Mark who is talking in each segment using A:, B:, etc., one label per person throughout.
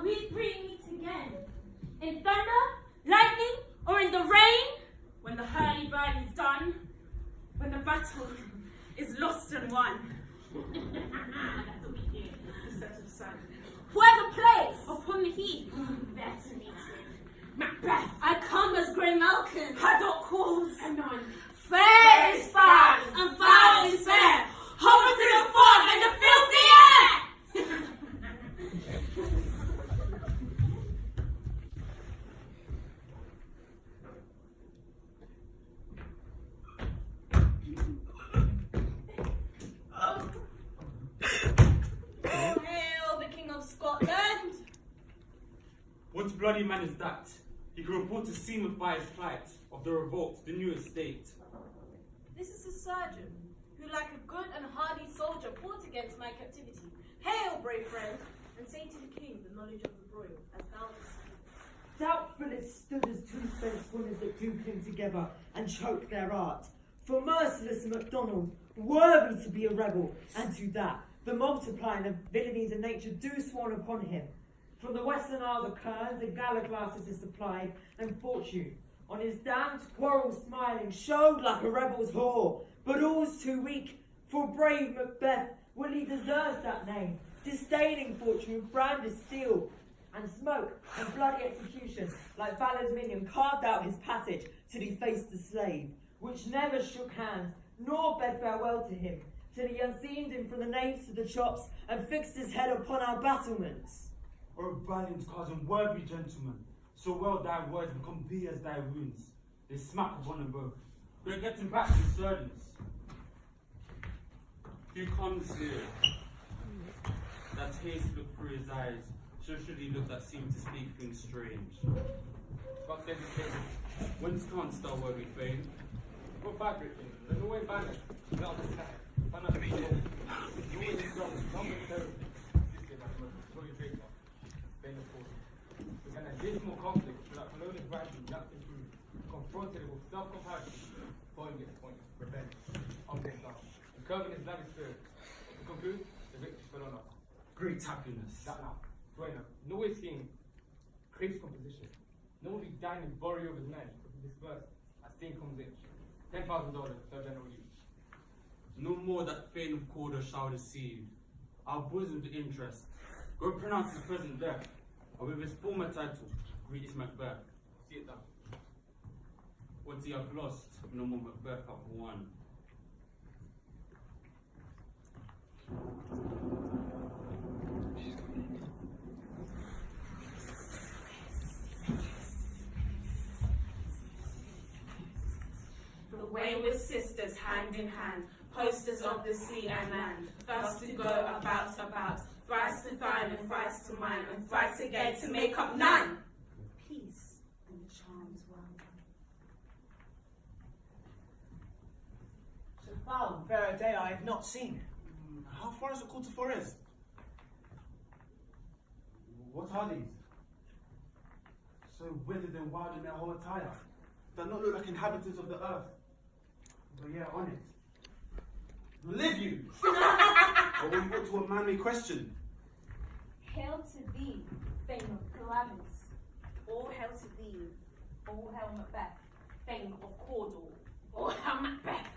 A: shall we three meet again? In thunder, lightning, or in the rain? When the hurly-burly is done, when the battle is lost and won. That's what we hear, the set of sun. Whoever plays upon the heath, there to meet with Macbeth. I come as Grey Malkin, Haddock calls, and none. Fair is foul, and foul is fair. Hover through the fog and the filthy air! Hail the King of Scotland!
B: What bloody man is that? He can report to Seaman by his plight of the revolt, the new estate.
A: This is a surgeon, who like a good and hardy soldier fought against my captivity. Hail, brave friend, and say to the king the knowledge of the broil, as thou dost speak.
C: Doubtful it stood as two spent swimmers that do cling together and choke their art. For merciless Macdonald, worthy to be a rebel, and to that, the multiplying of villainies in nature do sworn upon him. From the western isle the kerns and gala glasses is supplied, and fortune, on his damned quarrel smiling, showed like a rebel's whore. But all's too weak, for brave Macbeth, well he deserves that name, disdaining fortune, branded steel, and smoke and bloody execution, like valor's minion, carved out his passage till he faced the slave, which never shook hands, nor bade farewell to him, till he unseamed him from the naves to the chops, and fixed his head upon our battlements.
B: O valiant cousin, worthy gentleman, so well thy words become thee as thy wounds. They smack upon them both. We're getting back to servants. Few comes here. That haste looked through his eyes, so should he look that seemed to speak things strange.
D: God save his king.
B: Whence canst thou, worthy fame?
D: Go back, great king. There's no way back. Not the sky. Find out the people. You will be strong. Some will terrible. This is my mother. Throw your traitor. Bend the force. With an additional conflict that colonial rivalry not improved, confronted with self-compassion, point gets point, revenge, object down. The curving Islamic spirit. To conclude, the victory fell on us.
B: Great happiness.
D: That now. Swear now. No way king craves composition. No one be dying and bury of his men to be dispersed as thing comes in. $10,000, third general use.
B: No more that fane of Cawdor shall deceive. Our bosomed interest. Go pronounce his present death, and with his former title, greet Macbeth.
D: See it done.
B: What he have lost, no more Macbeth hath won.
A: The wayward sisters hand in hand, posters of the sea and land, thus to go about, thrice to thine and thrice to mine, and thrice again to make up none. Peace and charms well done.
E: So foul and fair a day I have not seen.
F: How far is the call to forest? What are these? So withered and wild in their whole attire. They not look like inhabitants of the earth. But yeah, on it. Live you! Or will you put to a manly question?
A: Hail to thee, fame of Glamis. All hail to thee, all hail Macbeth, fame of Cawdor. All hail Macbeth,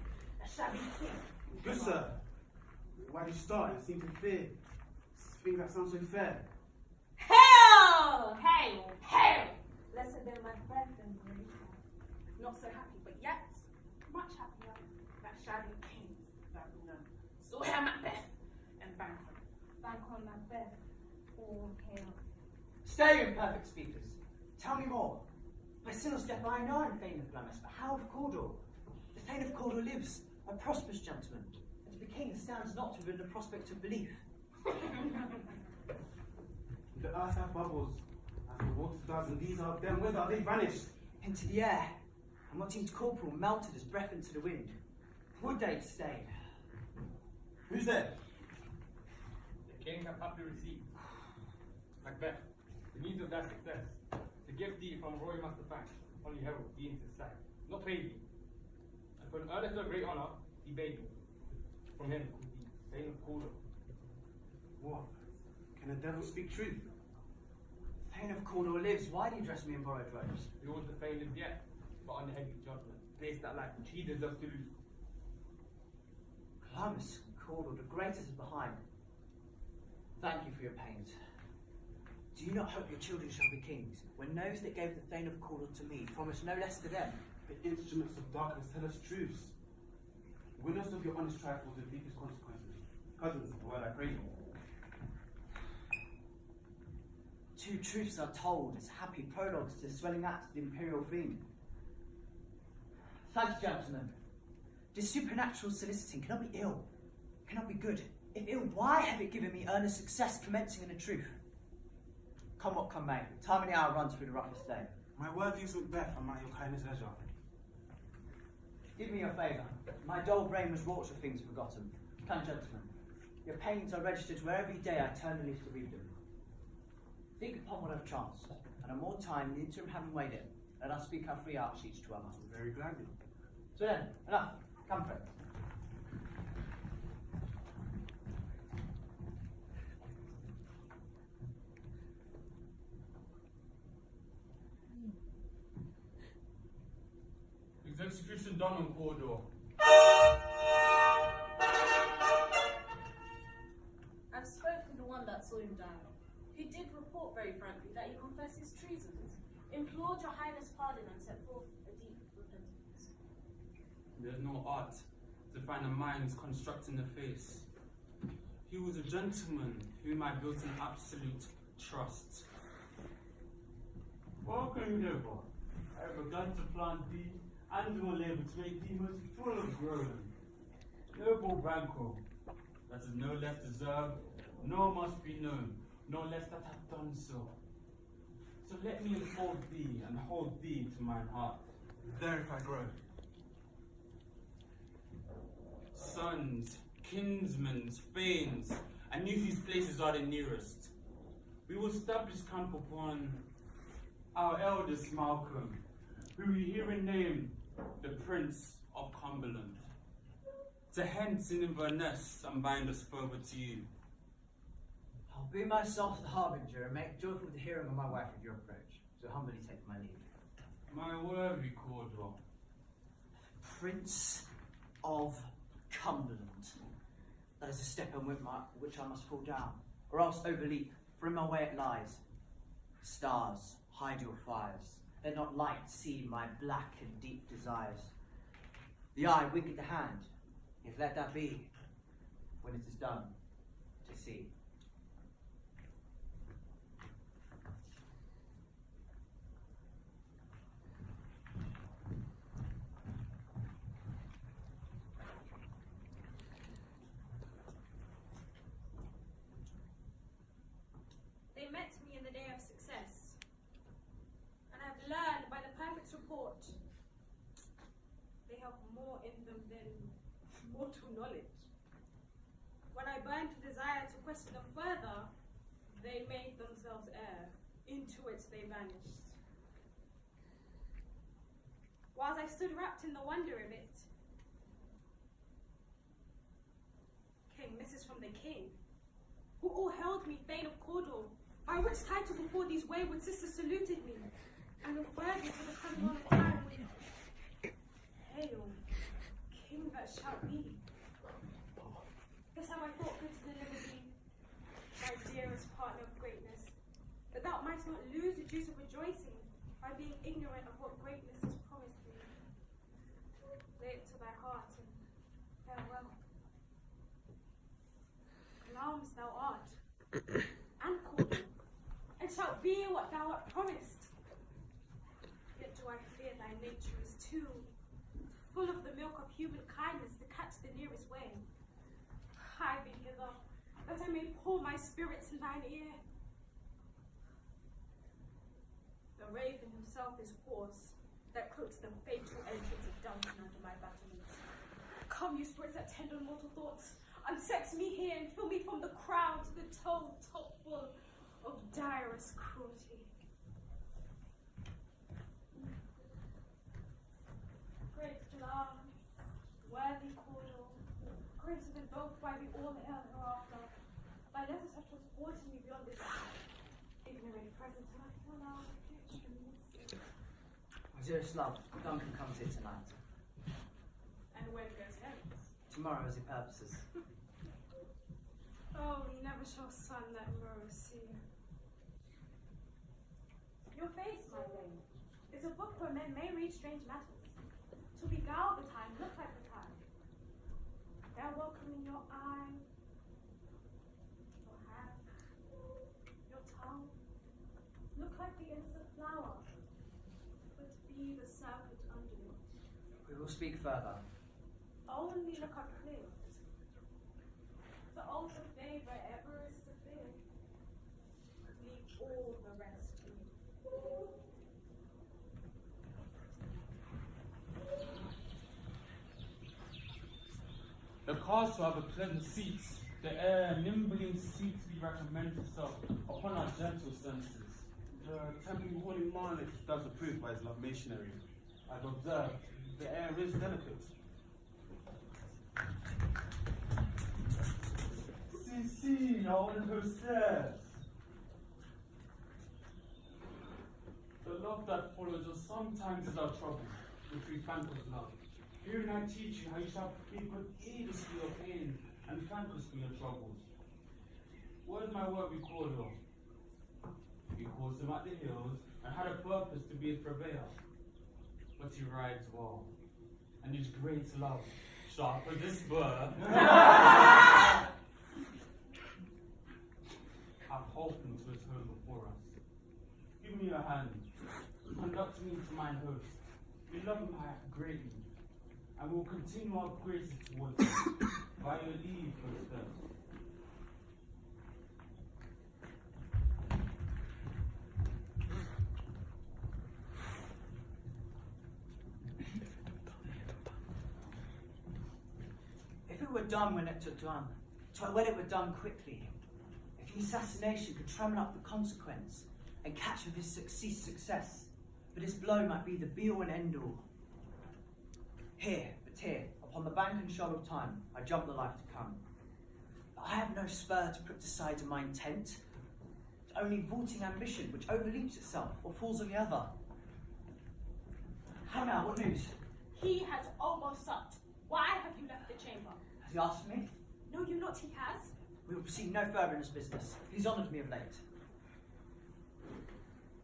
A: a shabby king.
F: Good sir. Why do you start and seem to fear things that sound so fair?
A: Hail! Hail! Hail! Lesser than Macbeth and greater. Not so happy, but yet much happier, that shabby king that we know. So hail Macbeth and bank on. Bank on Macbeth. All hail.
E: Stay, imperfect speakers. Tell me more. By Sinel's death I know I'm Thane of Glamis, but how of Cawdor? The Thane of Cawdor lives, a prosperous gentleman, and to the king stands not within the prospect of belief.
F: The earth hath bubbles, as the water does, and these are them. Whither are they vanished?
E: Into the air, and what seemed corporal melted as breath into the wind. Would they'd stayed?
F: Who's there?
D: The king hath happily received. Macbeth, the news of thy success, to give thee from royal master thanks, only herald thee into sight, not pay thee. And for an earnest of great honour, he bade me. From him, the Thane of Cawdor.
F: What? Can a devil speak truth?
E: Cornwall lives, why do you dress me in borrowed robes?
D: Yours the fame lives yet, but on the heavy judgment. Place that life which he deserves to lose.
E: Glamis and Cornwall, the greatest is behind. Thank you for your pains. Do you not hope your children shall be kings, when those that gave the Thane of Cornwall to me promised no less to them?
F: The instruments of darkness tell us truths. Winners of your honest trifles and deepest consequences. Cousins, the word I pray you.
E: Two truths are told as happy prologues to the swelling acts of the imperial theme. Thank you, gentlemen. This supernatural soliciting cannot be ill, cannot be good. If ill, why have it given me earnest success commencing in the truth? Come what come may, time and the hour runs through the roughest day.
F: My word is Macbeth, and at your kindness leisure.
E: Give me your favour. My dull brain was wrought with things forgotten. Kind gentlemen, your pains are registered where every day I turn the leaf to read them. Think upon what I've chanced, and a more time the interim having weighed it, let us speak our free arch each to other.
F: Very gladly.
E: So then, enough. Come, friends.
B: His execution done on Cawdor.
A: I've spoken to one that saw him die. He did report very frankly that he confessed his treasons, implored your highness pardon, and set forth a deep repentance.
B: There's no art to find a mind's constructing the face. He was a gentleman whom I built an absolute trust. Welcome, Noble. I have begun to plant thee and will labor to make thee most full of growth. Noble Banquo, that is no less deserved, nor must be known, nor less that hath done so. So let me enfold thee and hold thee to mine heart.
F: There if I grow.
B: Sons, kinsmen, fanes, and knew whose places are the nearest. We will establish camp upon our eldest Malcolm, who we herein name the Prince of Cumberland, to hence in Inverness and bind us further to you.
E: I'll be myself the harbinger and make joyful the hearing of my wife of your approach, so humbly take my leave.
B: My worthy Cawdor.
E: Prince of Cumberland. That is a step on which I must fall down, or else overleap, for in my way it lies. Stars, hide your fires. Let not light see my black and deep desires. The eye winketh the hand, yet let that be, when it is done, to see.
A: They met me in the day of success, and I've learned by the perfect report they have more in them than mortal knowledge. When I burned the desire to question them further, they made themselves air, into it they vanished. Whilst I stood wrapped in the wonder of it, came misses from the king, who all held me Thane of Cawdor, by which title before these wayward sisters saluted me, and referred me to the coming on of time with, Hail, King that shall be. This have I thought good to deliver thee, my dearest partner of greatness, that thou mightst not lose the juice of rejoicing by being ignorant of what greatness has promised thee. Lay it to thy heart, and farewell. Glamis thou art, and Cawdor, and shalt be what thou art promised. Yet do I fear thy nature is too full of the milk of human kindness to catch the nearest way. Hie thee hither, that I may pour my spirits in thine ear. The raven himself is hoarse, that cloaks the fatal entrance of Duncan under my battlements. Come, you spirits that tend on mortal thoughts, unsex me here and fill me from the crown to the toe top full of direst cruelty. Great Glamis, worthy Cawdor, greater than both by the all hereafter, thy letters have transported me beyond this ignorant present. present and I feel now the future is.
E: My dearest love, Duncan comes here tonight.
A: And when goes hence?
E: Tomorrow as he purposes.
A: Oh, never shall sun that mirror see. Your face, my lady, is a book where men may read strange matters. To beguile the time, look like the time. They're welcome in your eye, your hand, your tongue. Look like the innocent flower, but be the serpent underneath.
E: We will speak further.
A: Only look up clear. The oath of favor ever is to fear. Leave all the rest to me.
B: The castle have a pleasant seat, the air nimbly sweetly recommends itself upon our gentle senses.
F: The temple holy monarch does approve by his love missionary. I've observed the air is delicate.
B: See, our hostess. The love that follows us sometimes is our trouble, which we thank us love. Herein I teach you how you shall give good heed to your pain and thank us for your troubles. What is my word recorder? He calls him at the hills and had a purpose to be his purveyor. But he rides well, and his great love, sharp as this burr, have halted to his home before us. Give me your hand, conduct me to mine host. We love him greatly, and we will continue our graces towards him by your leave, hostess.
E: If it were done when it took done, when it were done quickly, if the assassination could trammel up the consequence and catch of his success, but his blow might be the be-all and end-all. Here, upon the bank and shoal of time, I jump the life to come. But I have no spur to put aside to my intent, it's only vaulting ambition which overleaps itself or falls on the other. How now, what news?
A: He has almost supped. Why have you left the chamber?
E: Has he asked me?
A: Know you not he has?
E: We will proceed no further in this business. He's honoured me of late.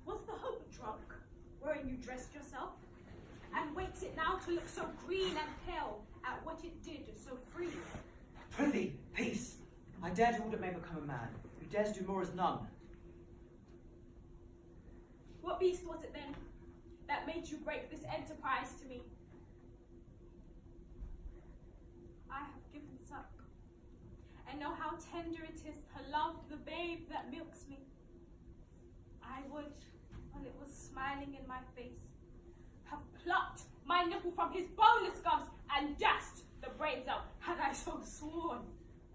A: Was the hope drunk, wherein you dressed yourself? And wakes it now to look so green and pale at what it did so freely?
E: Prithee, peace. I dare do all that may become a man. Who dares do more is none.
A: What beast was it then that made you break this enterprise to me? I have given suck, and know how tender it is to love the babe that milks me. I would, while it was smiling in my face, have plucked my nipple from his boneless gums and dashed the brains out, had I so sworn,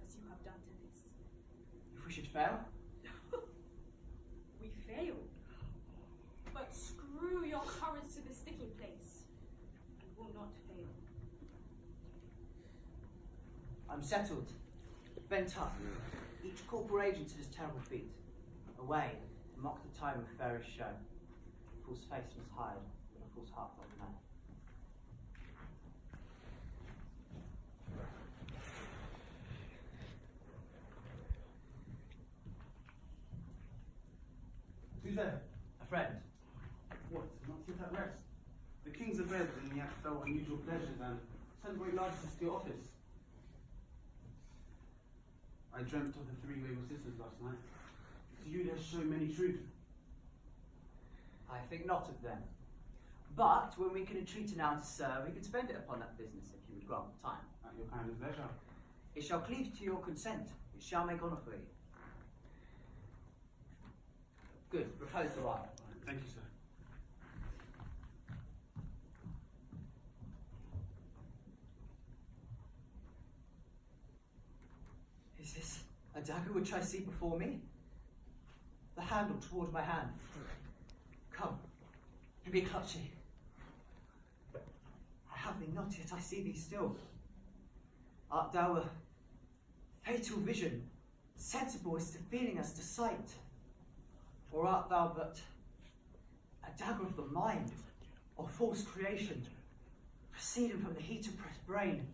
A: as you have done to this.
E: If we should fail?
A: We failed. But screw your courage to the sticking place, and will not fail.
E: I'm settled, bent up, each corporal agent to his terrible feat. Away, to mock the time of fairest show. A fool's face must hide, but a fool's heart doth know.
F: Who's there?
E: A friend.
F: What? Not yet at rest. The king's abed and he hath felt unusual pleasures and sent great largesses to your office. I dreamt of the three wayward sisters last night. To you they show many truth.
E: I think not of them. But when we can entreat an hour to serve, we can spend it upon that business if you would grant the time.
F: At your kindest leisure.
E: It shall cleave to your consent. It shall make honour for you. Good. Repose the while.
F: Thank you, sir.
E: Is this a dagger which I see before me? The handle toward my hand. Come, and be clutchy. I have thee not, yet I see thee still. Art thou a fatal vision, sensible as to feeling as to sight? Or art thou but a dagger of the mind, or false creation, proceeding from the heat-oppressed brain?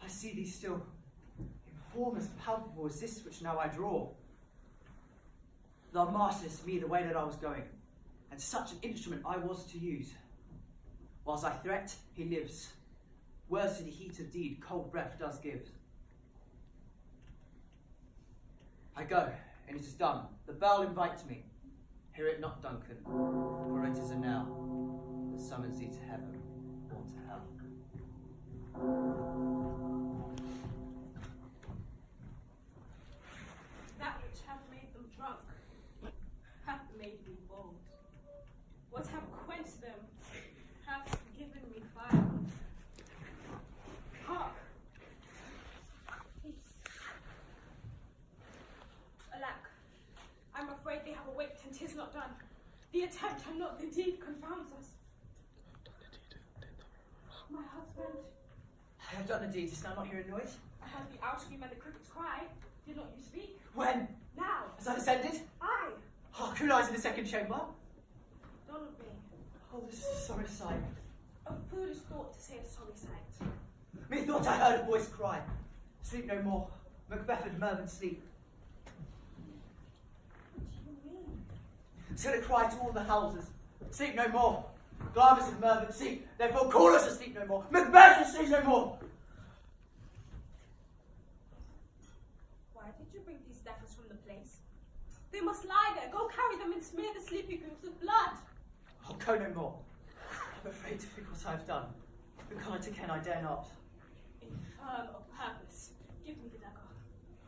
E: I see thee still, in form as palpable as this which now I draw. Thou masterest me the way that I was going, and such an instrument I was to use. Whilst I threat, he lives. Words to the heat of deed, cold breath does give. I go, and it is done. The bell invites me. Hear it not, Duncan, for it is a knell that summons thee to heaven or to hell.
A: That which hath made them drunk hath made me bold. What have quenched them hath given me fire. Hark! Peace. Alack, I'm afraid they have awaked and 'tis not done. The attempt and not the deed confounds us. My husband,
E: I have done the deed. Dost thou not hear a noise?
A: I heard the outscream and the cricket's cry. Did not you speak?
E: When?
A: Now,
E: As I descended?
A: I,
E: Hark, who lies in the second chamber?
A: Donalby,
E: Oh, this is a sorry sight.
A: a foolish thought to say a sorry sight.
E: Methought I heard a voice cry, sleep no more. Macbeth and Mervyn sleep.
A: What do you mean?
E: So it cried to all the houses, sleep no more. Glamis and Mervyn sleep, therefore call us to sleep no more. Macbeth and sleep no more.
A: Why did you bring these daggers from the place? They must lie there. Go carry them and smear the sleepy groups with blood.
E: I'll go no more. I'm afraid to think what I have done. The colour to Ken I dare not.
A: Infirm of purpose. Give me the dagger.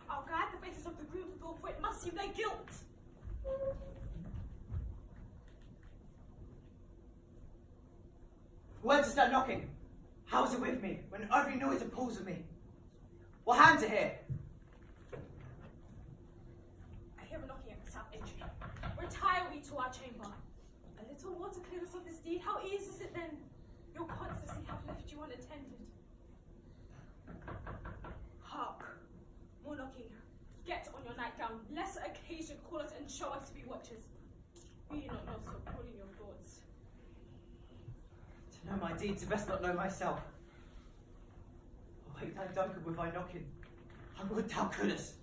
A: I'll guide the faces of the grooms with all, for it must seem their guilt.
E: Whence is that knocking? How is it with me, when every noise appalls of me? What hands are here?
A: I hear a knocking at the south entry. Retire we to our chamber. A little water clears us of this deed. How easy is it then? Your constancy hath left you unattended. Hark, more knocking. Get on your nightgown. Less occasion call us and show us to be watchers. Be not know so put in your thoughts.
E: To know my deeds, I best not know myself. Awake thou, Duncan, with thy knocking. I would thou couldst.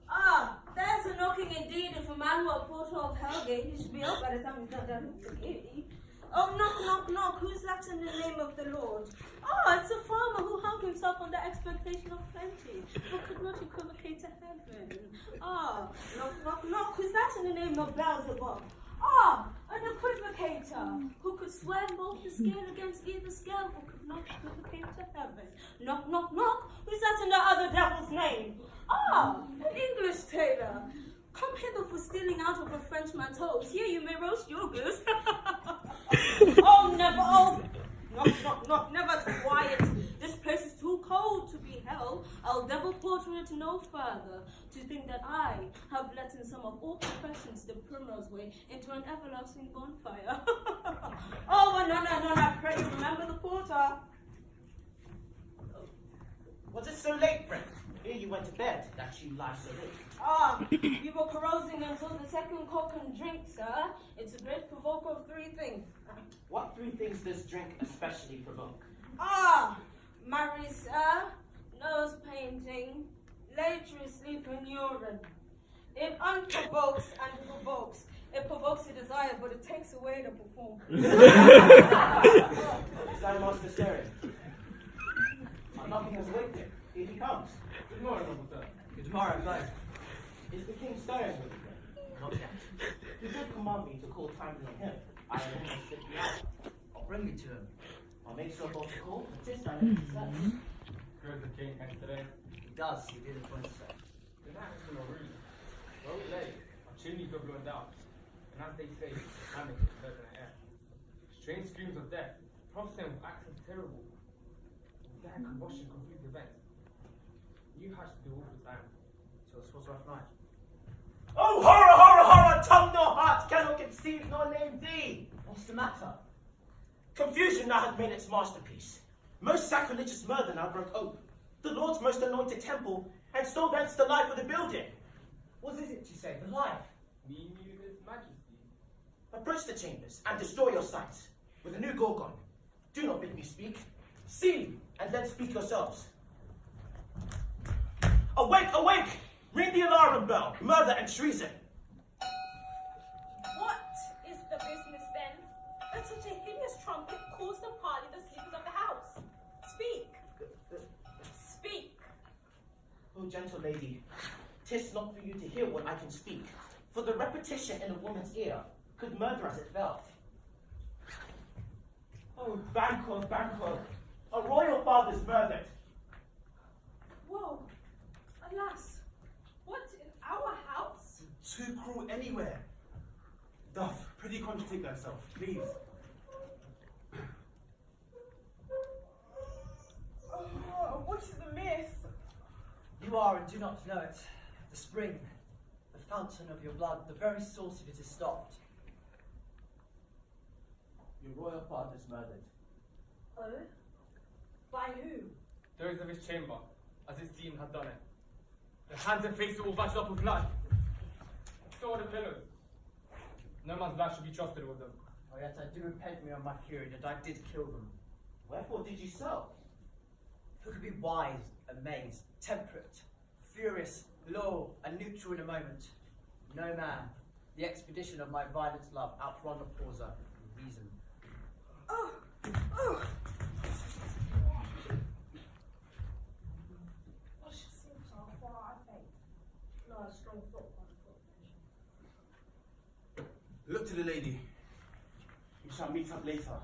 G: Ah, there's a knocking indeed. If a man were a porter of Hellgate, he should be up by the time he's not done with the gate. Oh, knock, knock, knock. Who's that in the name of the Lord? Oh, it's a farmer who hung himself on the expectation of plenty, who could not equivocate to heaven. Ah, knock, knock, knock. Who's that in the name of Beelzebub? Ah, an equivocator who could swear both the scale against either scale, who could not equivocate to heaven. Knock, knock, knock. Who's that in the other devil's name? Ah, an English tailor. Come hither for stealing out of a Frenchman's hose. Here you may roast your goose. Oh, never, oh, knock, knock, knock, never quiet. This place is too cold to be held. I'll devil porter it no further. To think that I have let in some of all professions the primrose way into an everlasting bonfire. Oh, no, no, no, no, pray remember the porter.
H: Was it so late, friend? Here you went to bed, that you lie so late.
G: Ah, you were carousing until the second cock and drink, sir. It's a great provoker of three things.
H: What three things does drink especially provoke?
G: Ah, marry, sir, nose painting, later sleep and urine. It unprovokes and provokes. It provokes a desire, but it takes away the performance.
H: Is thy master stirring? I'm knocking us awake here. Here he comes.
D: Good morning, Uncle Sir.
E: Good morrow, both.
H: Is the king stirring with you? Not yet. You did command me to call timely on him. I am almost slipped you out.
E: I'll bring me to him.
H: I'll make sure both to call, but this time it is left.
D: Here's the king and today.
E: He does, he did appoint so.
D: The night has been a rude. Well late, our chimneys were blown down. And as they say, panic is heard in the air. Strange screams of death, prophesying of actions terrible. Dire combustion, confused events. You hatched the awful time.
E: So it was a rough night.
H: Oh, horror, horror, horror! Tongue nor heart cannot conceive nor name thee!
E: What's the matter?
H: Confusion now hath made its masterpiece. Most sacrilegious murder now broke ope. The Lord's most anointed temple, and stole thence the life of the building.
E: What is it you say? The life?
D: Me knew his majesty.
H: Approach the chambers and destroy your sights with a new Gorgon. Do not bid me speak. See, and then speak yourselves. Awake, awake! Ring the alarm bell, murder and treason.
G: What is the business then? That such a hideous trumpet calls to parley the sleepers of the house. Speak! Speak!
H: Oh, gentle lady, 'tis not for you to hear what I can speak, for the repetition in a woman's ear could murder as it felt. Oh, Banquo, Banquo, a royal father's murdered.
G: Whoa! Alas! What, in our house?
F: Too cruel anywhere. Duff, pretty contradict thyself, please.
G: What is the myth?
E: You are and do not know it. The spring, the fountain of your blood, the very source of it is stopped.
H: Your royal father's murdered.
G: Oh? By who?
D: Those of his chamber, as it seemed, had done it. The hands and face are all battered up with blood. So are the pillars. No man's life should be trusted with them.
E: Oh, yet I do repent me on my fury that I did kill them.
H: Wherefore did you so?
E: Who could be wise, amazed, temperate, furious, low, and neutral in a moment? No man. The expedition of my violent love outrun the pauser of reason.
G: Oh! Oh! What should seem so far, I think. No, a strong thought.
F: Look to the lady. We shall meet up later.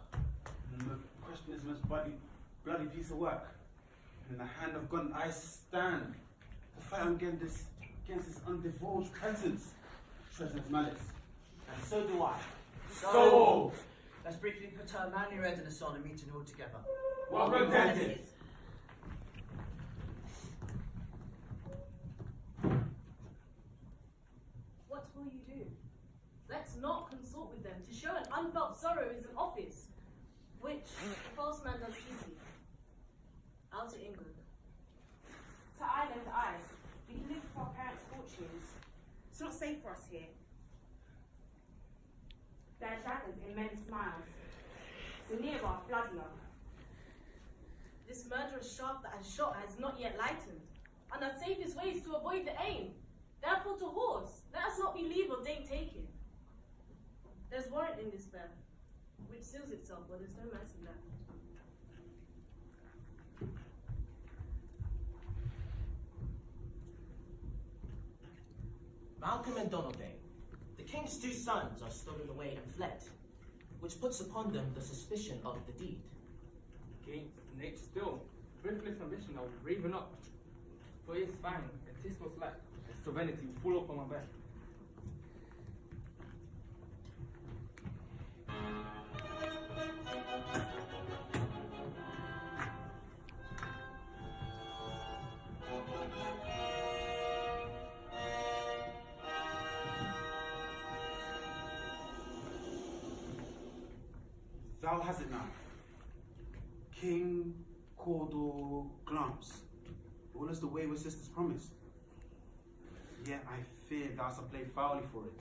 F: And the question is most bloody piece of work. In the hand of God I stand to fight against this undivulged presence, treasonous malice.
H: And so do I.
D: So!
E: Let's briefly put our manly readiness on and meet in all together.
D: Well represented.
A: What will you do? Let's not consort with them. To show an unfelt sorrow is an office, which a false man does easily. Out to England. To Ireland, we live for our parents' fortunes. It's not safe for us here. There are daggers in men's smiles. The nearer, bloodier. This murderous shaft that has shot has not yet lightened, and our safest way is to avoid the aim. Therefore to horse, let us not be leave or date taken. There's warrant in this fair, which seals itself where there's no mercy left.
H: Malcolm and Donalbain, the king's two sons are stolen away and fled, which puts upon them the suspicion of the deed.
D: Against nature still, thriftless ambition I will raven up. For his fang, and 'tis most like a sovereignty will fall upon my back.
F: Thou hast it now. King Cawdor glance, all as the wayward sisters promised. Yet I fear thou hast played foully for it.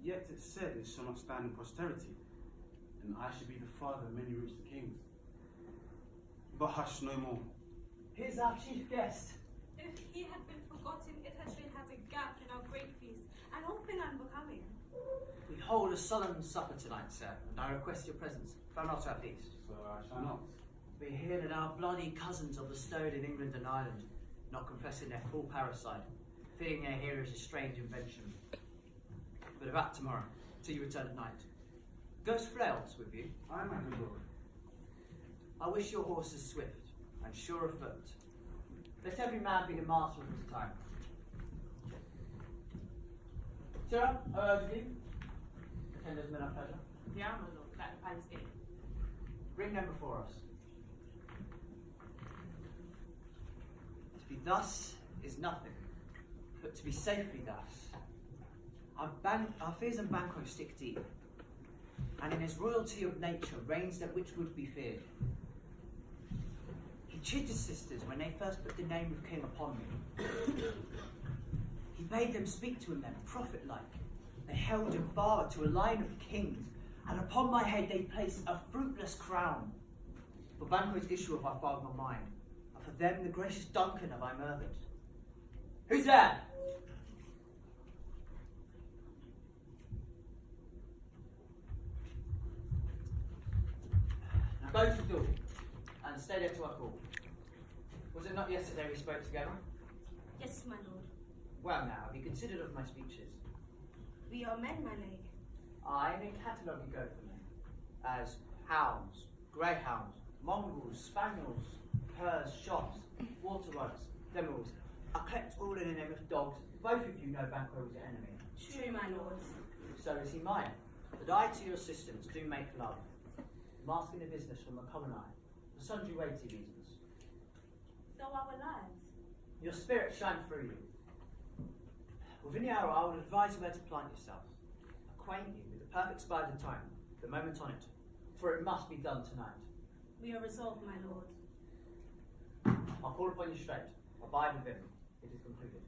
F: Yet it said it shall not stand in posterity, and I should be the father of many roots to kings. But hush no more.
E: Here's our chief guest.
G: If he had been forgotten, it had been had a gap in our great feast, and all thing unbecoming.
E: We hold a solemn supper tonight, sir, and I request your presence. Fail not our feast.
F: So I shall not.
E: We hear that our bloody cousins are bestowed in England and Ireland, not confessing their full parricide, feeling their heroes a strange invention. But about tomorrow, till you return at night. Ghost Flails with you.
F: I am my good lord.
E: I wish your horses swift and sure of foot. Let every man be the master of his time. Sir, attend as men of pleasure.
A: Yeah, my lord, at the palace gate.
E: Bring them before us. To be thus is nothing, but to be safely thus. Our fears and Banquo stick deep, and in his royalty of nature reigns that which would be feared. chid his sisters when they first put the name of king upon me. He bade them speak to him then, prophet-like. They held him father to a line of kings, and upon my head they placed a fruitless crown. For Banquo's issue have I filed my mind, and for them the gracious Duncan have I murdered. Who's there? Now go to the door, and stay there till I call. Was it not yesterday we spoke together?
G: Yes, my lord.
E: Well now, have you considered of my speeches?
G: We are men, my lady.
E: I may catalogue you go for me as hounds, greyhounds, mongrels, spaniels, curs, shops, water rugs, demils. I collect all in the name of dogs. Both of you know Banquo was your enemy.
G: True, my lord.
E: So is he mine. But I to your assistance do make love, masking the business from a common eye, for sundry weighty reasons.
G: So our lives.
E: Your spirit shine through you. Within the hour I will advise you where to plant yourself, acquaint you with the perfect spider time, the moment on it, for it must be done tonight.
G: We are resolved, my lord.
E: I'll call upon you straight. Abide with him. It is concluded.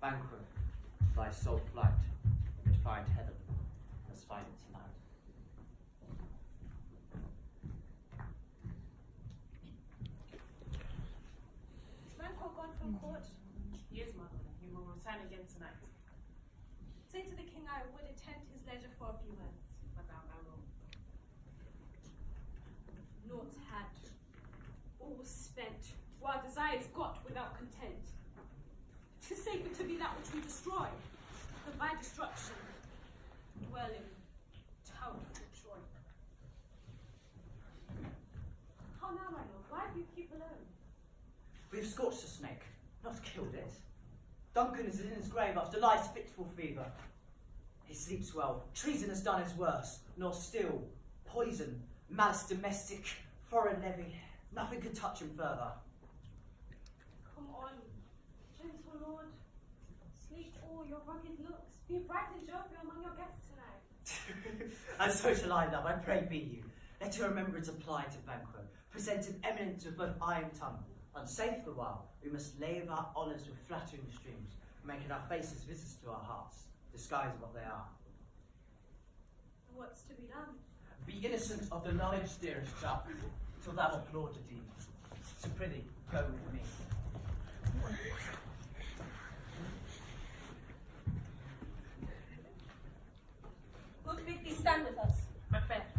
E: Banquo, thy sole flight, would find heaven, as find it tonight.
G: Is Banquo gone from court?
A: Yes, mother. He will return again tonight.
G: Say to the king I would attend his leisure for a few words.
A: Madame, I will.
G: Naught had, all was spent, while desires got without content. 'Tis safer to be that which we destroy, than by destruction dwell in doubtful Troy. How now, my lord? Why do you keep alone?
E: We have scorched the snake, not killed it. Duncan is in his grave after life's fitful fever. He sleeps well, treason has done his worst, nor still, poison, malice domestic, foreign levy, nothing could touch him further.
G: Come on, gentle lord. Sleep all your rugged looks. Be bright and jovial among your guests tonight.
E: And so shall I, love, I pray be you. Let your remembrance apply to Banquo, present him eminent with both eye and tongue. Unsafe the while, we must lave our honours with flattering streams, making our faces visits to our hearts, disguise what they are.
G: What's to be done?
E: Be innocent of the knowledge, dearest Chuck, till thou applaud the deed. So prithee, go with me.
G: Who bid thee stand with us?
A: Macbeth.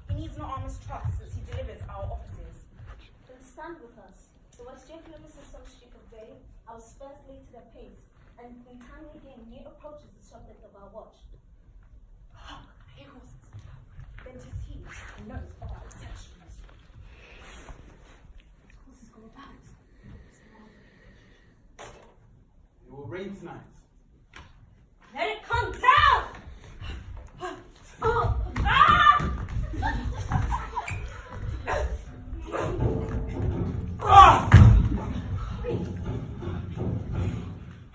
A: He needs no armor's trust since he delivers our offices.
G: Then stand with us. The West Jacob is some streak of day. Our spurs lay to their pace, and in time again near approaches the subject of our watch.
A: Hark, I hear horses. Then 'tis he who knows of our exceptions.
G: Horses go about.
F: It will rain tonight.
G: Let it come down! Oh! Ah!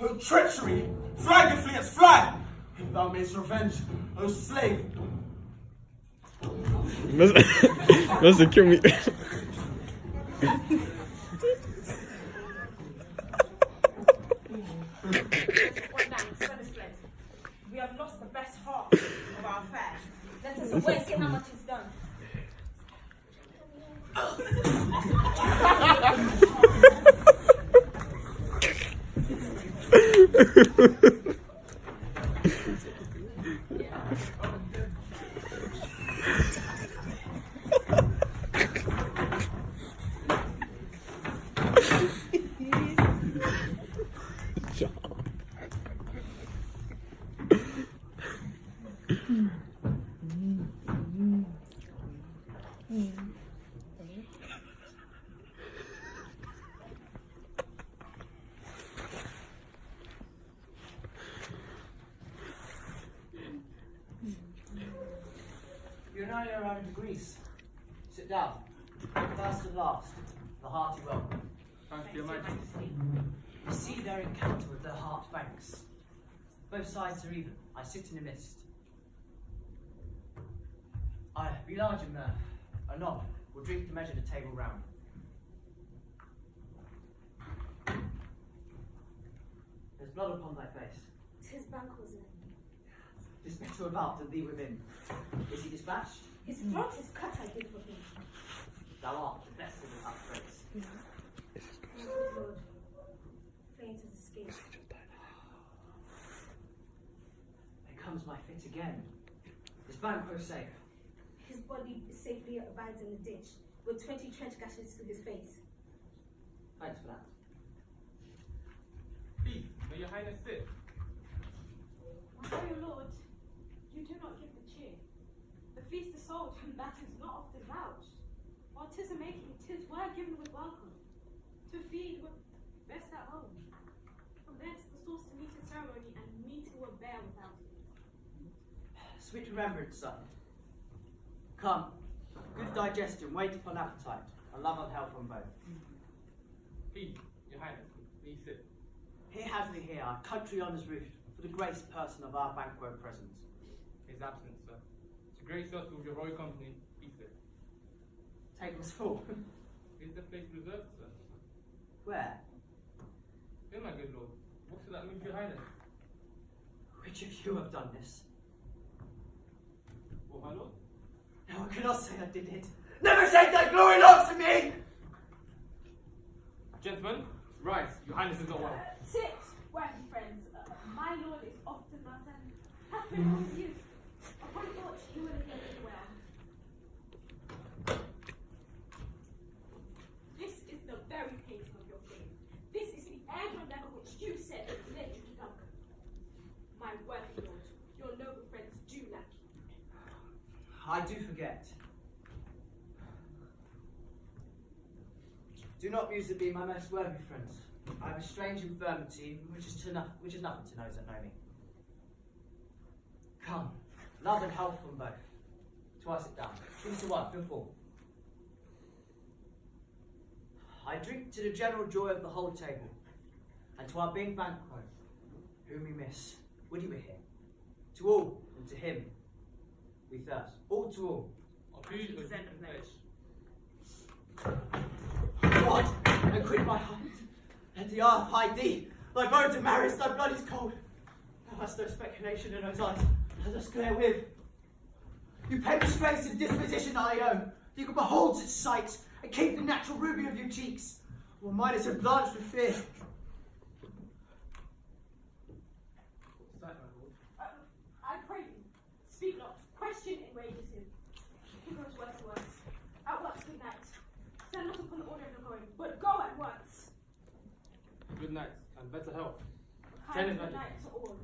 F: O treachery! Fly, good fleets, fly! If thou mayst revenge, O slave!
I: Must kill me.
A: We have lost the best half of our affair.
G: Let us away, see how much is done.
E: You're now arriving to Greece. Sit down. First and last, the hearty welcome.
D: Thanks for your majesty.
E: You see their encounter with their heart banks. Both sides are even. I sit in the midst. I be large in mirth, anon We'll drink to measure the table round. There's blood upon thy face.
G: 'Tis Banquo's name.
E: 'Tis better without than thee within. Is he dispatched?
G: His throat is cut, I did for him.
E: Thou art the best of the upgrades.
G: Oh, good Lord. Faint as a skin.
E: Here comes my fit again. Is Banquo safe?
G: His body safely abides in the ditch, with 20 trench gashes to his face.
E: Thanks for that.
D: Please, may your highness sit.
A: My royal lord, you do not give the cheer. The feast is sold, and that is not often vouched. While 'tis a making, 'tis word given with welcome. To feed with best at home. From thence the source to meet a ceremony, and meeting will bear without it.
E: Sweet remembrance, son. Come, good digestion, wait upon appetite, and love and health on both.
D: Please, your highness, please sit.
E: Here has me here, our country honours roofed, for the graced person of our Banquo present.
D: His absence, sir. To grace us with your royal company, please sit.
E: Table's full.
D: Is the place reserved, sir?
E: Where?
D: Here, my good lord. What shall that mean, your highness?
E: Which of you have done this?
D: What, my lord?
E: No, I cannot say I did it. Never take that glory long to me!
D: Gentlemen, rise. Your highness is not well.
A: Sit, worthy friends. My lord is often thus and hath been all his youth. Upon thought you will again be well. This is the very painting of your fame. This is the end of that which you said led you to Duncan. My worthy lord, your noble friends do lack you.
E: I do forget. Do not muse at me, my most worthy friends. I have a strange infirmity, which is nothing to those that know me. Come, love and health from both. Twice it down. 2 to 1, feel full. I drink to the general joy of the whole table, and to our big Banquo, whom we miss. Would he were here? To all, and to him, we thirst. All to all.
D: Our food is
A: Present of
D: flesh.
E: God, and quit my heart. Let the earth hide thee. Thy bones are married, thy blood is cold. Thou hast no speculation in those eyes. Let us glare with. You penetrate in disposition I own. You can behold its sight, and keep the natural ruby of your cheeks. While mine is blanched with fear.
D: What's that, my lord?
A: I pray you, speak not. Question enrages him. He grows worse and worse. At once, good night. Stand not upon the order of the going, but go at once.
D: Good night, and better health.
A: Kind
D: Tell
A: good
D: him
A: night to all.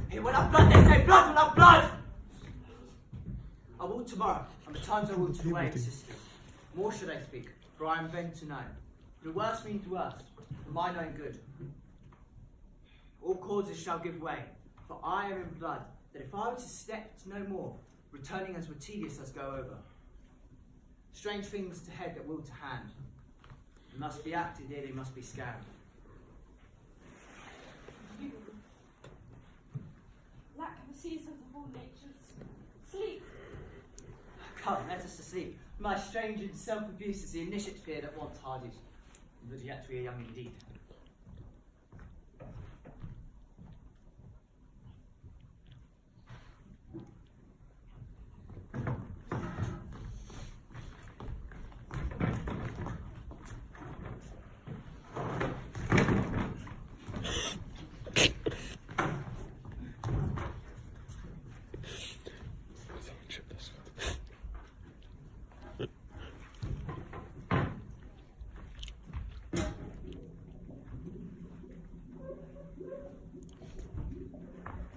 E: He will have blood, they say, blood will have blood! I will tomorrow, and betimes I will to the way and sisters. More should I speak, for I am bent to know. The worst means worse, for mine own good. All causes shall give way, for I am in blood, that if I were to step no more, returning as were tedious as go over. Strange things to head that will to hand. They must be acted ere they must be scanned.
A: You lack the seasons of all natures. Sleep.
E: Come, let us to sleep. My strange and self-abuse is the initiate fear that wants hardies, but yet we are young indeed.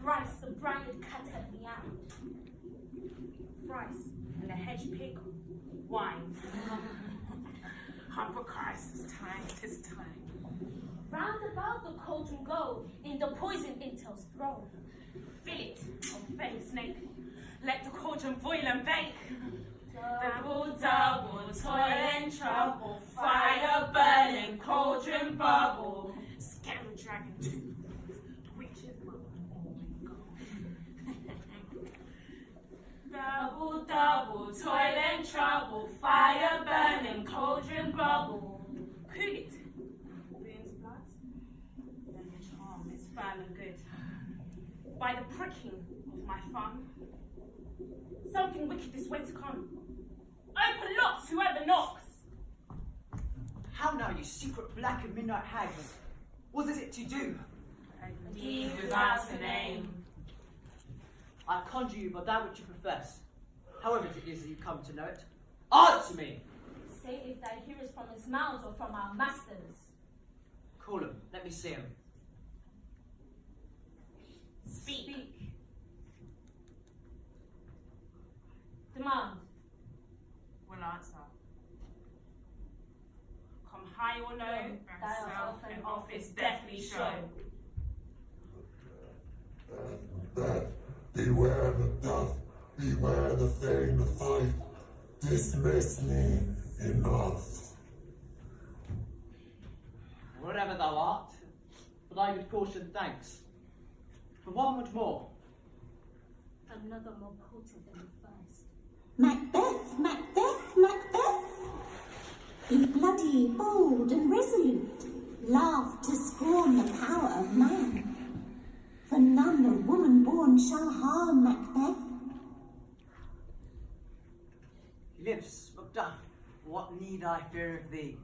A: Thrice the branded cat had meowed. Thrice, and the hedge pig whined. Humble Christ, 'tis time, 'tis time. Round about the cauldron go, in the poison intel's thrown. Fill it, O belly snake, let the cauldron boil and bake. Double, double, toil and trouble, fire burning, cauldron bubble, scary dragon too, witches will all go. The Double, double, toil and trouble, fire burning, cauldron bubble. Cool it. Wounds blood, then the charm is firm and good. By the pricking of my thumb, something wicked is waiting to come. Open locks, whoever knocks.
E: How now, you secret black and midnight hags? What is it to do?
A: A deed without a name.
E: I conjure you by that which you profess, however it is that you come to know it. Answer me!
G: Say if thou hearest from his mouth or from our masters.
E: Call him, let me see him.
A: Speak.
G: Demand.
A: Will answer. Come high or low, self and office deftly show.
J: Macbeth, beware Macduff, beware the thane of fight. Dismiss me, enough.
E: Whatever thou art, for thy good caution thanks. For one much more.
G: Another more potent than the first.
K: Macbeth, Macbeth, Macbeth. Be bloody, bold, and resolute. Laugh to scorn the power of man. For none of woman born shall harm Macbeth.
E: He lives, Macduff. What need I fear of thee?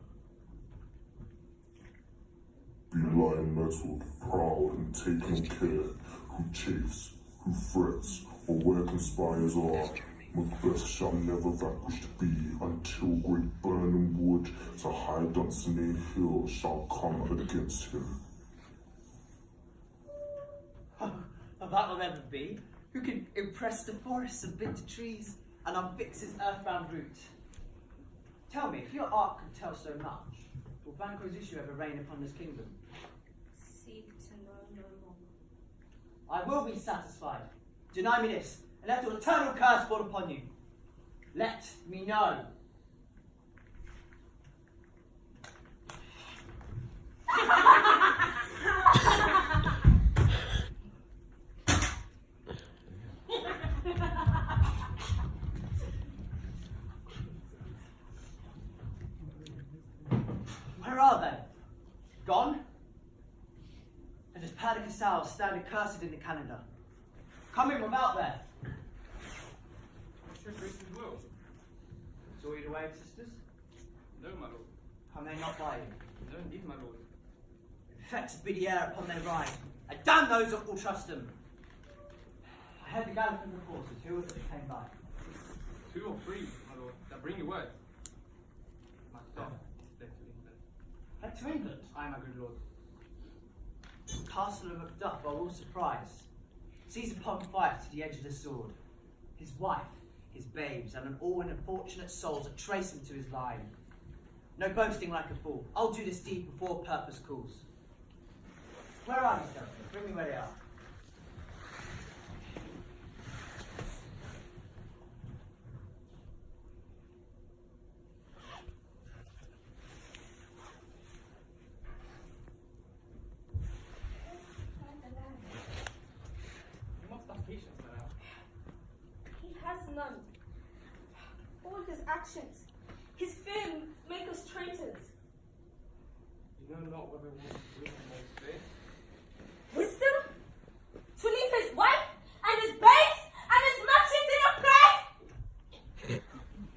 J: Be lion-mettled, proud, and take no care, who chafes, who frets, or where conspires are. Macbeth shall never vanquished be, until great Burnham Wood to high Dunsinane Hill shall come against him.
E: That will never be. Who can impress the forests of bitter trees and unfix his earthbound route? Tell me, if your art can tell so much, will Banquo's issue ever reign upon this kingdom?
G: Seek to know no more.
E: I will be satisfied. Deny me this, and let your eternal curse fall upon you. Let me know. Where are they? Gone? And does Paddy stand accursed in the calendar? Come in without there.
D: What's your grace's will?
E: Saw you away, sisters?
D: No, my lord.
E: Come they not by you?
D: No, indeed, my lord.
E: Infected be the air upon their ride. And damn those that will trust them. I heard the galloping of horses. Who was it that came by?
D: 2 or 3, my lord, that bring you word. Macduff is led to England.
E: Head to England?
D: Aye, my good lord.
E: Castle of Macduff, I will surprise. Seize upon fire to the edge of the sword. His wife, his babes, and an all unfortunate souls that trace him to his line. No boasting like a fool. I'll do this deed before purpose calls. Where are these gentlemen? Bring me where they are.
D: You must have patience, madam.
G: He has none. All his actions, his fame, make us traitors.
D: You know not whether it was wisdom or faith.
G: Wisdom? To leave his wife and his babes and his merchants in a place?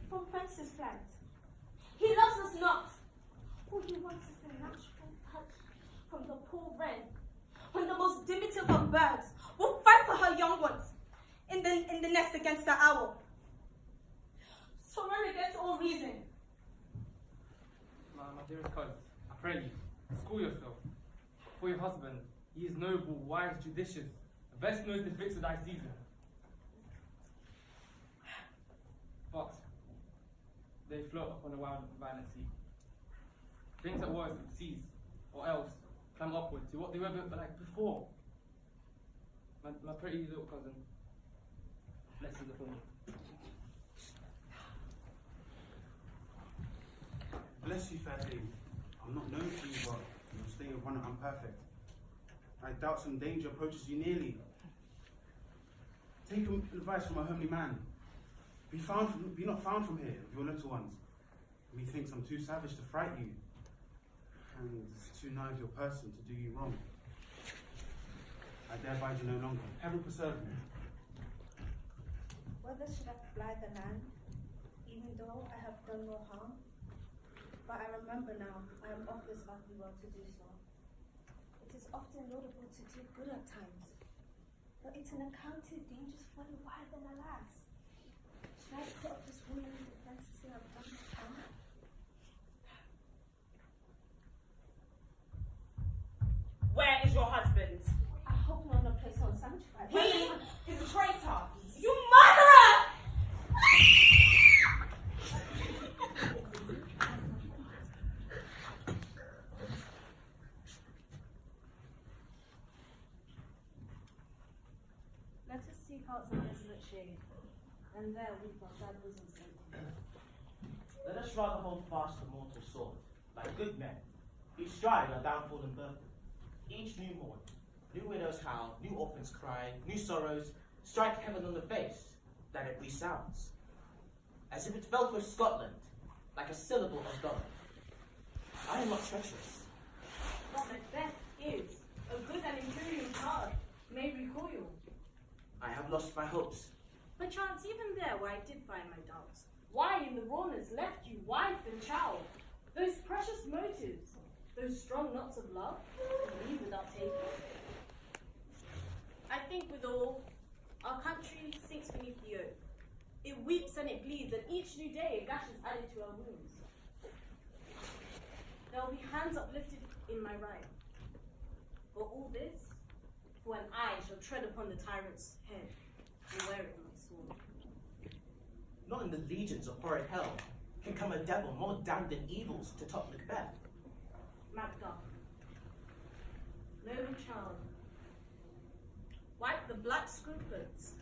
G: From whence his flight? He loves us not. All he wants is the natural touch from the poor wren, when the most diminutive of birds will fight for her young ones in the nest against the owl. So run against all reason.
D: My dearest cousin, I pray you, school yourself. For your husband, he is noble, wise, judicious, best knows the fix of thy season. But they float upon a wild violent sea. Things at worst seas, or else climb upward to what they were like before. My pretty little cousin, blessings upon you.
F: Bless you, fair lady. I'm not known to you, but your state of honor unperfect. I doubt some danger approaches you nearly. Take advice from a homely man. Be not found from here with your little ones. Methinks I'm too savage to fright you, and too nigh of your person to do you wrong. I dare bide you no longer. Heaven preserve me.
G: Whether should I fly the land, even though I have done no harm? But I remember now, I am of this earthly world to do so. It is often laudable to do good at times, but it's an accounted dangerous folly. Why then, alas? Should I put up this woman in defense to say I've done no harm?
A: Where is your husband?
G: I hope not in a place unsanctified.
A: He is a traitor. You murderer!
G: Let us seek out some desolate shade, and there weep our sad bosoms empty.
H: Let us rather hold fast the mortal sword, like good men. Each stride our downfall and burden. Each new morn, new widows howl, new orphans cry, new sorrows strike heaven on the face, that it resounds. As if it fell with Scotland, like a syllable of God. I am not treacherous.
G: But Macbeth is a good and imperial card, may recoil.
H: I have lost my hopes.
G: Perchance even there where I did find my doubts. Why in the rawness left you wife and child? Those precious motives, those strong knots of love, leave without taking. I think with all, our country sinks beneath the yoke. It weeps and it bleeds, and each new day a gash is added to our wounds. There will be hands uplifted in my right. For all this, for an eye shall tread upon the tyrant's head, and wear it on my sword.
H: Not in the legions of horrid hell can come a devil more damned than evils to top Macbeth.
G: Macduff, noble child, wipe the black scruples.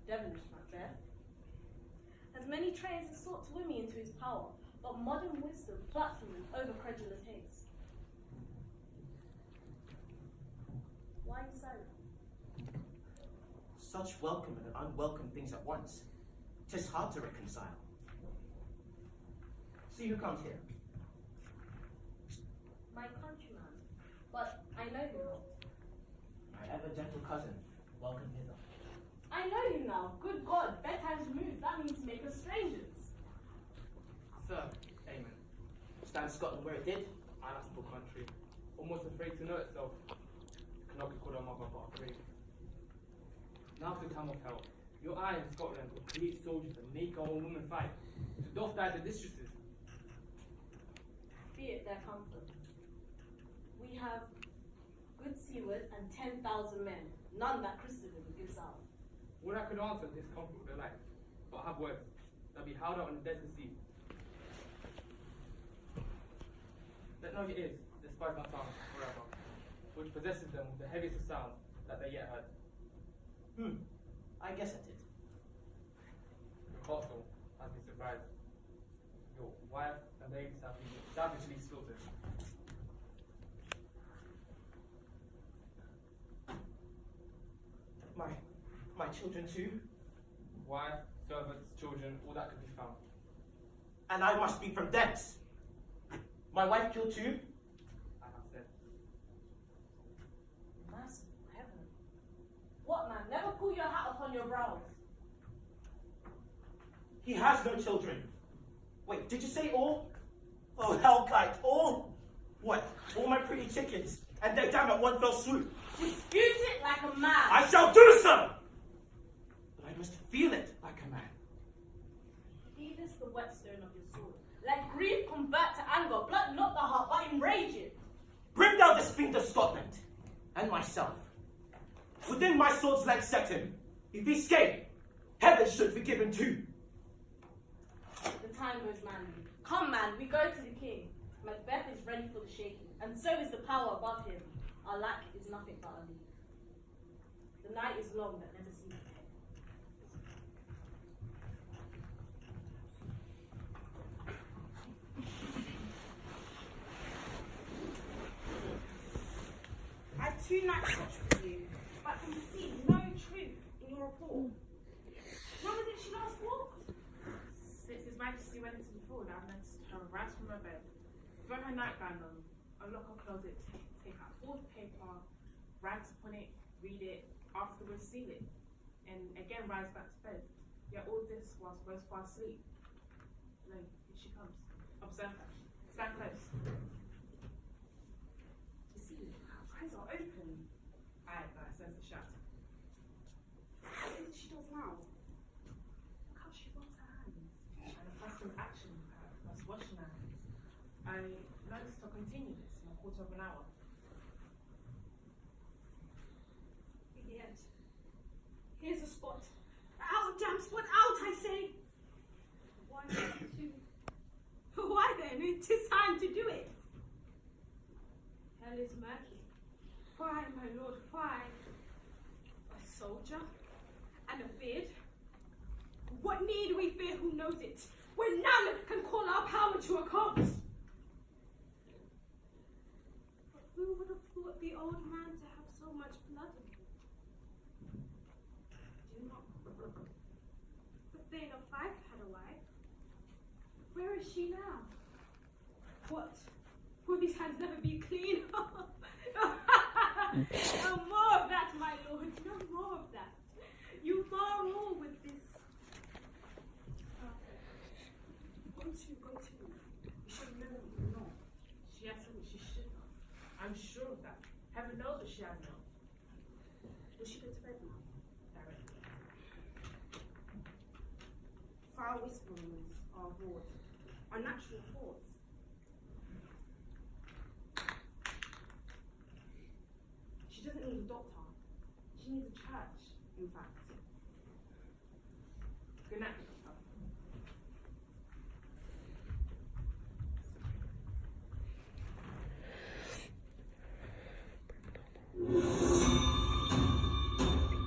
G: Devilish Macbeth. As many traitors have sought to win me into his power, but modern wisdom plucks me with over credulous haste. Why are you silent?
H: Such welcome and unwelcome things at once. 'Tis hard to reconcile. See who comes here.
G: My countryman, but I know him not.
H: My ever gentle cousin, welcome hither.
G: I know him now. Good God, bedtime's removed. That means make us strangers.
D: Sir, amen.
H: Stand Scotland where it did.
D: Our lastful country, almost afraid to know itself, cannot be called a mother but a grave. Now's the time of help. Your eye in Scotland will create soldiers and make our own women fight, to doff die the distresses.
G: Be it their comfort. We have good seawards and 10,000 men, none that Christendom gives out.
D: All I could answer is comfort with their life, but I have words that be held out on the desert sea. Let know it is, despite my tongue forever, which possesses them with the heaviest of sounds that they yet heard.
H: I guess I did.
D: Your castle has been surprised. Your wife and babes have been savagely slaughtered.
H: My children too?
D: Wife, servants, children, all that could be found.
H: And I must be from thence. My wife killed too?
D: I have said.
G: Merciful heaven. What man? Never pull your hat upon your brows.
H: He has no children. Wait, did you say all? Oh, hellkite, all? What? All my pretty chickens? And they're down at one fell swoop.
G: Dispute it like a man.
H: I shall do so! But I must feel it like a man.
G: Be this the whetstone of your sword. Let grief convert to anger, blood not the heart, but enrage it.
H: Bring down this fiend of Scotland, and myself. Within my sword's length set him. If he escape, heaven should forgive him too.
G: The time goes manly. Come, man, we go to the king. Macbeth is ready for the shaking, and so is the power above him. Our lack is nothing but a leave. The night is long that never sees the day.
A: I had 2 nights watch with you, but can see no truth in your report. Majesty went into the field, I noticed her rise from her bed, throw her nightgown on, unlock her closet, take out fourth paper, write upon it, read it, afterwards seal it, and again rise back to bed. Yet all this whilst both fast asleep. No, here she comes. Observe her. Stand close. You see, her eyes are open. Aye, but says the shut. What is it she does now? Look how she rubs her hands. And a accustomed action of her, plus washing her hands. I noticed her continue this in a quarter of an hour.
G: Yet, here's a spot. Out, damn spot, out, I say! Why to? Why then? It is time to do it. Hell is murky. Why, my lord, why? A soldier and a beard? What need we fear who knows it, when none can call our power to account? But who would have thought the old man to have so much blood in him? Do not. The Thane of Fife had a wife. Where is she now? What? Will these hands never be clean? No more of that, my lord. No more of that. You mar all with this.
A: Go to. You should remember me. No. She has something she should know. I'm sure of that. Heaven knows that she has known. Will she go to bed now? Directly. Foul whisperings are abroad. Unnatural thoughts. She doesn't need a doctor. She needs a church, in fact. Good night, doctor.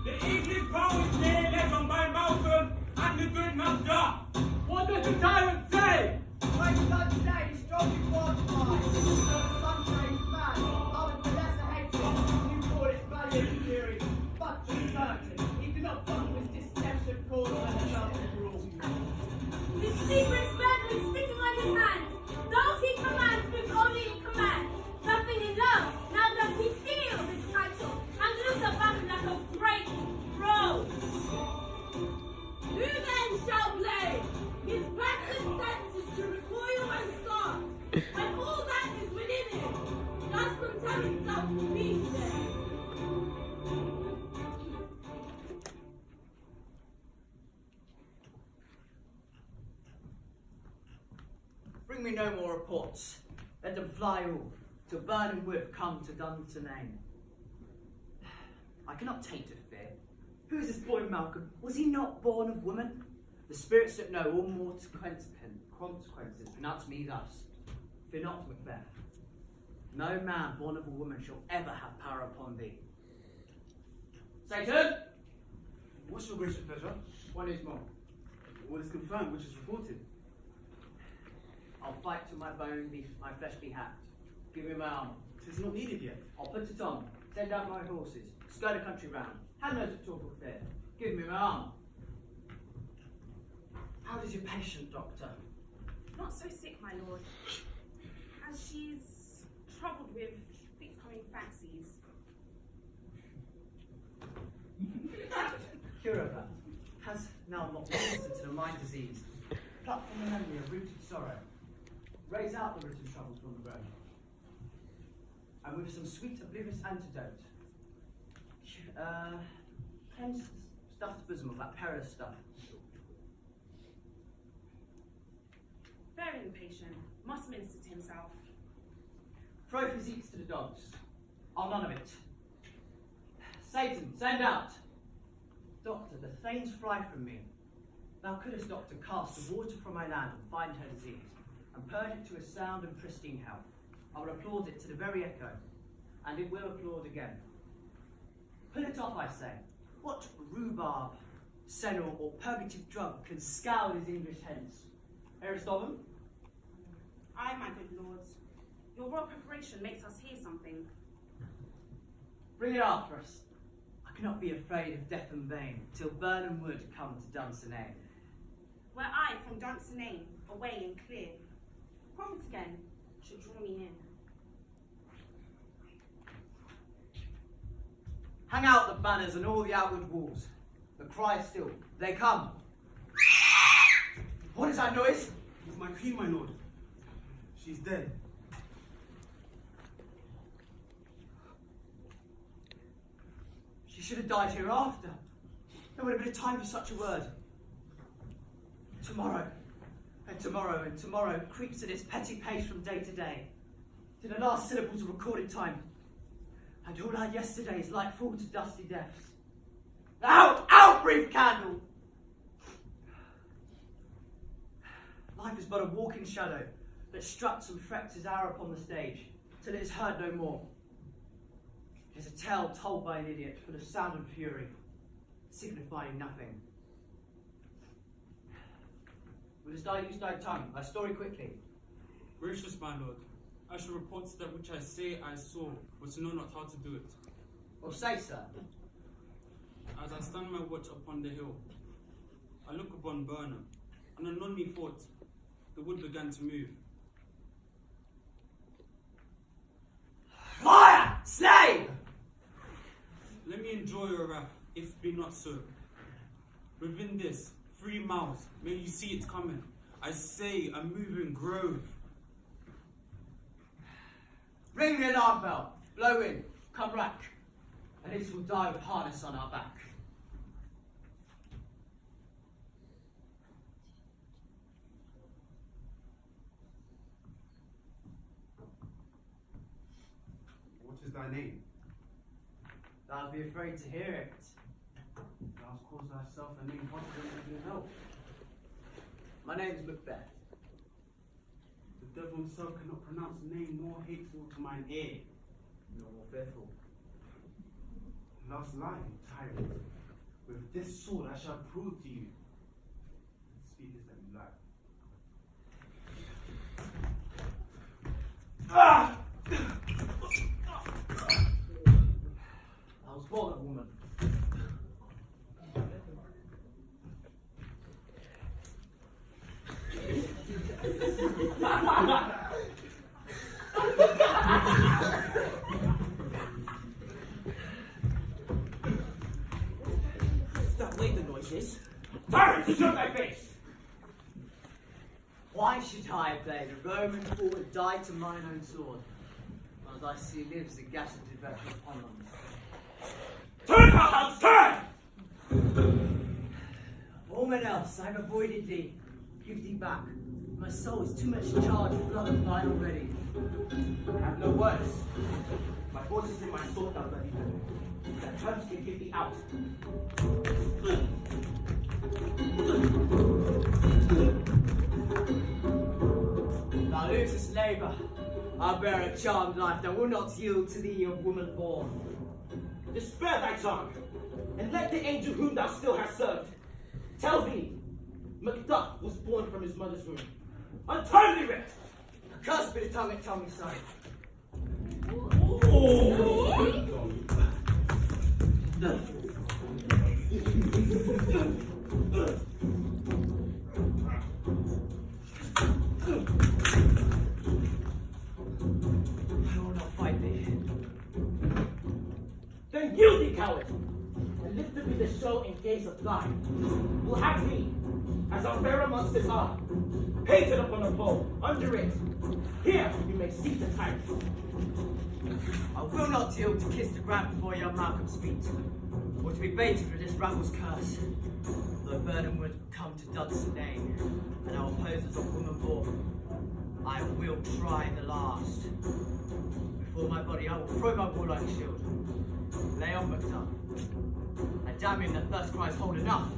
B: The evening power is here, led on by Malcolm and the good Macduff. What does the tyrant say?
E: My son today is strongly fortified. So the sunshine is mad. I was the lesser hatred. You call it valiant fury. But to certain, he did not buckle his distempered cause when the mountain rule.
G: His secret splendid sticking on his hands. Those he commands with only in command. Nothing in love. Now does he feel his title and loose about him like a great rose. Who then shall blame? His bastard senses to recoil and start, when all that is within him does from tell himself to be there.
E: Bring me no more reports. Let them fly all, till burning wood come to Dunsinane. I cannot taint of fear. Who is this boy Malcolm? Was he not born of woman? The spirits that know all mortal consequences pronounce me thus. Fear not, Macbeth. No man born of a woman shall ever have power upon thee. Satan!
F: What's your gracious pleasure?
E: One is more.
F: All is confirmed, which is reported.
E: I'll fight till my flesh be hacked. Give me my armour.
F: It is not needed yet.
E: I'll put it on. Send out my horses. Skirt the country round. Have no talk of fear. Give me my armour. How is your patient, doctor?
A: Not so sick, my lord. And she's troubled with coming fancies.
E: Cure of that. Has now not resisted to the mind disease. Pluck from the memory of rooted sorrow. Raise out the written troubles from the brain. And with some sweet oblivious antidote, cleanse the stuffed bosom of that perilous stuff.
A: Very impatient. Must minister to himself.
E: Throw physiques to the dogs. I'll none of it. Satan, send out. Doctor, the thanes fly from me. Thou couldst, doctor, cast the water from my land and find her disease, and purge it to a sound and pristine health. I will applaud it to the very echo, and it will applaud again. Pull it off, I say. What rhubarb, senile, or purgative drug can scour his English heads? Aristotle?
A: Aye, my good lords. Your royal preparation makes us hear something.
E: Bring it after us. I cannot be afraid of death and bane, till Burnham Wood come to Dunsinane.
A: were I from Dunst's name away and clear, profit again should draw me in.
E: Hang out the banners and all the outward walls. The cry is still. They come. What is that noise?
F: It's my queen, my lord. She's dead.
E: She should have died hereafter. There would have been a time for such a word. Tomorrow, and tomorrow, and tomorrow creeps at its petty pace from day to day, till the last syllables of recorded time, and all our yesterdays like fall to dusty depths. Out, out, brief candle! Life is but a walking shadow that struts and frets his hour upon the stage, till it is heard no more. It is a tale told by an idiot, full of sound and fury, signifying nothing. Wilt thou use thy tongue, thy story quickly?
B: Gracious my lord, I shall report that which I say I saw, but know not how to do it.
E: Well, say, sir.
B: As I stand my watch upon the hill, I look upon Burnham, and anon methought the wood began to move.
E: Fire! Slave!
B: Let me enjoy your wrath, if be not so. Within this 3 miles, may you see it coming. I say a moving grove.
E: Ring the alarm bell, blow in, come back, and it will die with harness on our back.
F: What is thy name?
E: Thou'll be afraid to hear it.
F: Thou hast caused thyself a name hotter than every hell.
E: My name is Macbeth.
F: The devil himself cannot pronounce a name more hateful to mine ear.
E: No more fearful.
F: Last line, tyrant. With this sword I shall prove to you. Speakers that you like. Ah!
E: I was born a woman.
H: Is that way the noise is? Tyrant, show thy face!
E: Why should I play the Roman forward die to mine own sword, while I see lives the gas of diversion upon them?
H: Turn, hounds, turn!
E: Of all men else, I've avoided thee. Give thee back. My soul is too much charged with blood of thine already.
H: I have no words. My force is in my sword now, bloody devil. That terms can give thee out.
E: Thou losest labour. I bear a charmed life that will not yield to thee of woman born.
H: Spare thy tongue, and let the angel whom thou still hast served tell thee Macduff was born from his mother's womb. Untie thee, wretch!
E: Cursed be the tongue that tell me so. I will not fight thee.
H: Then yield thee, coward, and lifted be the show in gaze of thine. Will have thee, as our fair monsters are, painted upon a pole, under it. Here you may see the tyrant.
E: I will not yield to kiss the ground before young Malcolm's feet, or to be baited with this rabble's curse. Though burden would come to Dunst's name, and our opposers of woman born, I will try the last. Before my body, I will throw my warlike shield. Lay on Macduff, and damn him that first cries hold enough.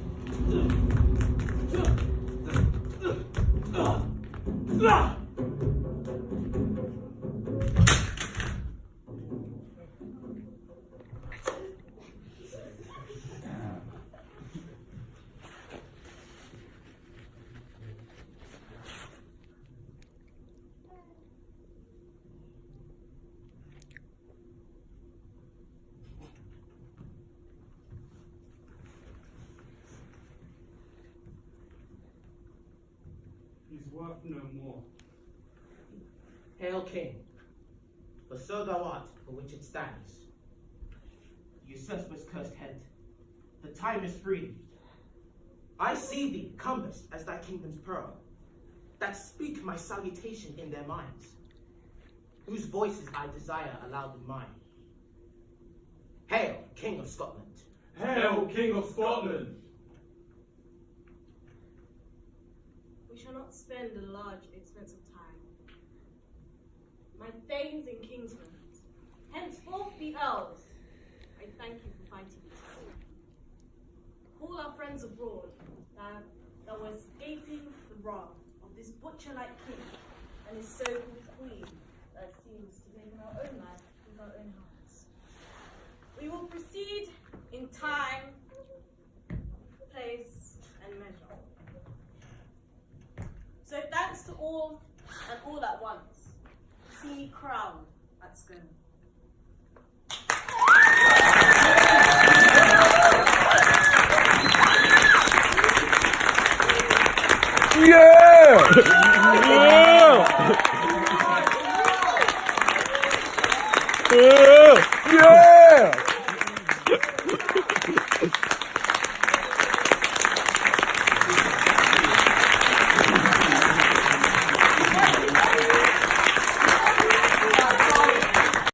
B: is worth no more.
H: Hail, King, for so thou art for which it stands. Usurper's cursed head, the time is free. I see thee compassed as thy kingdom's pearl, that speak my salutation in their minds, whose voices I desire aloud in mine. Hail, King of Scotland.
B: Hail, King of Scotland!
G: We shall not spend a large expense of time. My thanes and kingsmen, henceforth the earls, I thank you for fighting this war. Call our friends abroad that were escaping the wrath of this butcher-like king and his so-called queen that seems to live in our own life with our own hearts. We will proceed in time, place, and measure. So thanks to all and all at once. See me crowned at Scone.